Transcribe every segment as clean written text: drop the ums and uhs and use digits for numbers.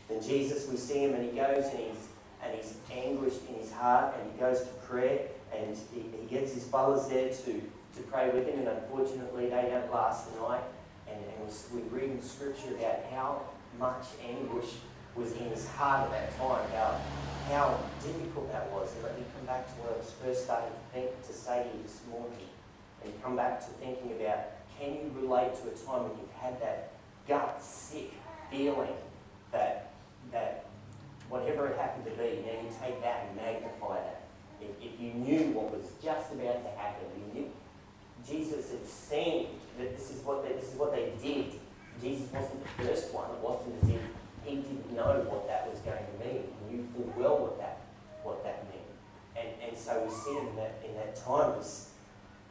Then Jesus, we see him and he goes and he's anguished in his heart, and he goes to prayer, and he gets his fellows there to pray with him, and unfortunately they don't last the night. And we read in Scripture about how much anguish was in his heart at that time, how difficult that was. And let me come back to what I was first starting to say to you this morning, and come back to thinking about, can you relate to a time when you've had that gut sick feeling that whatever it happened to be, now you take that and magnify that. If you knew what was just about to happen, you knew Jesus had seen that this is what they did. Jesus wasn't the first one. It wasn't as if he didn't know what that was going to mean. He knew full well what that meant. And so we see him in that time, he's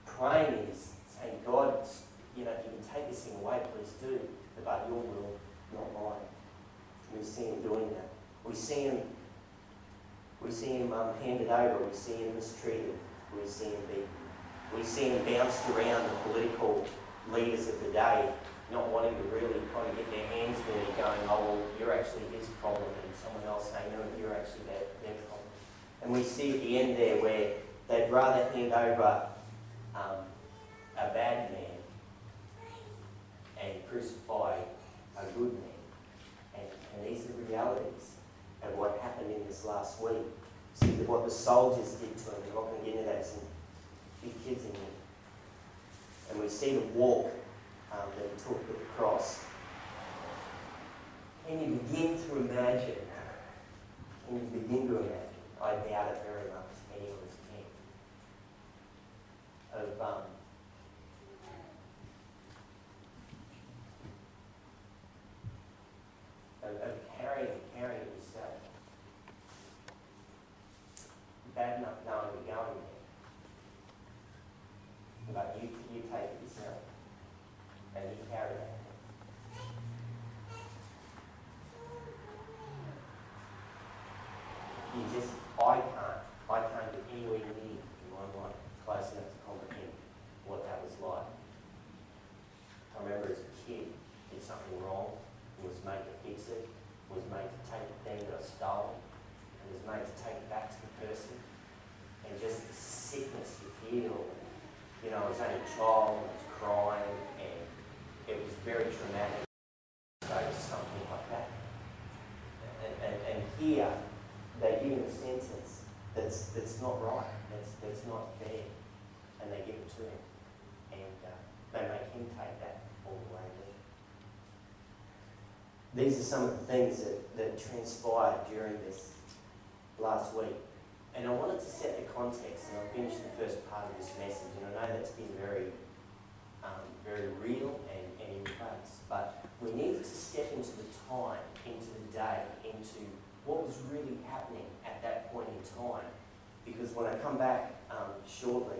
praying and he's saying, God, if you can take this thing away, please do. But your will, not mine. And we see him doing that. We see him handed over. We see him mistreated. We see him beaten. We see him bounced around the political leaders of the day, not wanting to really kind of get their hands dirty, going, oh, well, you're actually his problem, and someone else saying, no, you're actually their problem. And we see at the end there where they'd rather hand over a bad man and crucify a good man. And these are the realities of what happened in this last week. See what the soldiers did to him. I'm not going to get into that. There's some big kids in here. And we see the walk that he took with the cross. Can you begin to imagine? Can you begin to imagine? I doubt it very much. Any of us can. Of carrying yourself. Bad enough knowing you're going there. But you take it yourself. And you carry that. I can't get anywhere near in my mind close enough to comprehend what that was like. I remember as a kid, did something wrong, was made to fix it, was made to take the thing that I stole, and was made to take it back to the person. And just the sickness you feel. I was only a child, I was crying, and it was very traumatic. So it was something like that. And here, they give him a sentence that's not right, that's not fair, and they give it to him. And they make him take that all the way there. These are some of the things that transpired during this last week. And I wanted to set the context, and I'll finish the first part of this message, and I know that's been very real and in your face, but we needed to step into the time, into the day, into what was really happening at that point in time. Because when I come back shortly,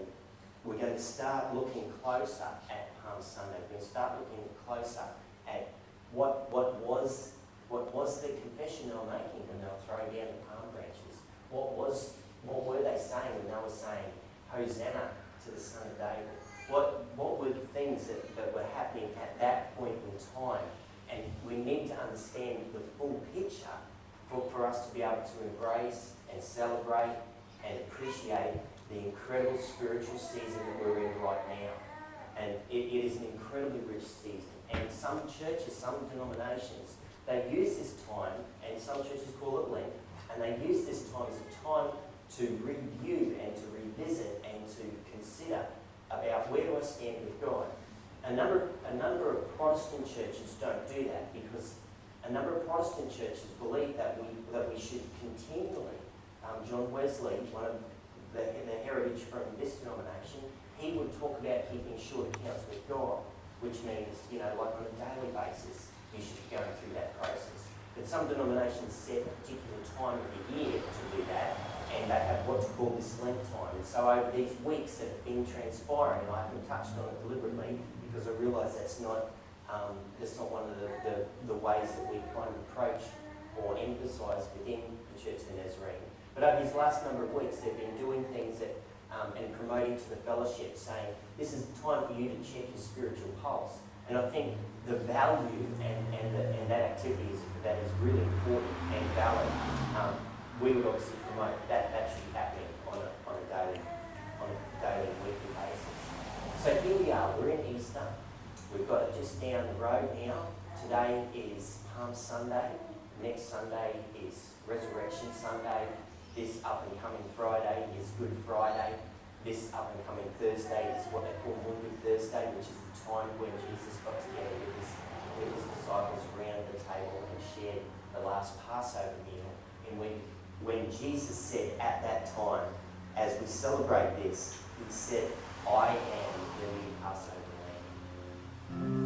we're going to start looking closer at Palm Sunday. We're going to start looking closer at what was the confession they were making when they were throwing down the palm branches. What were they saying when they were saying, Hosanna to the Son of David? What were the things that were happening at that point in time? And we need to understand the full picture for us to be able to embrace and celebrate and appreciate the incredible spiritual season that we're in right now. And it is an incredibly rich season. And some churches, some denominations, they use this time, and some churches call it Lent, and they use this time as a time to review and to revisit and to consider about where do I stand with God. A number of Protestant churches don't do that because a number of Protestant churches believe that we should continually, John Wesley, one of the heritage from this denomination, he would talk about keeping short accounts with God, which means, like on a daily basis, you should be going through that process. But some denominations set a particular time of the year to do that, and they have what's called this Lent time. And so over these weeks that have been transpiring, and I haven't touched on it deliberately because I realise that's not one of the ways that we kind of approach or emphasise within the Church of the Nazarene. But over these last number of weeks, they've been doing things and promoting to the fellowship, saying, this is the time for you to check your spiritual pulse. And I think the value and that activity that is really important and valid, we would obviously promote that should be happening on a daily weekly basis. So here we are, we're in Easter. We've got it just down the road now. Today is Palm Sunday. Next Sunday is Resurrection Sunday. This up and coming Friday is Good Friday. This up and coming Thursday is what they call Maundy Thursday, which is the time when Jesus got together with his disciples around the table and shared the last Passover meal. And when Jesus said at that time, as we celebrate this, he said, I am the new Passover lamb.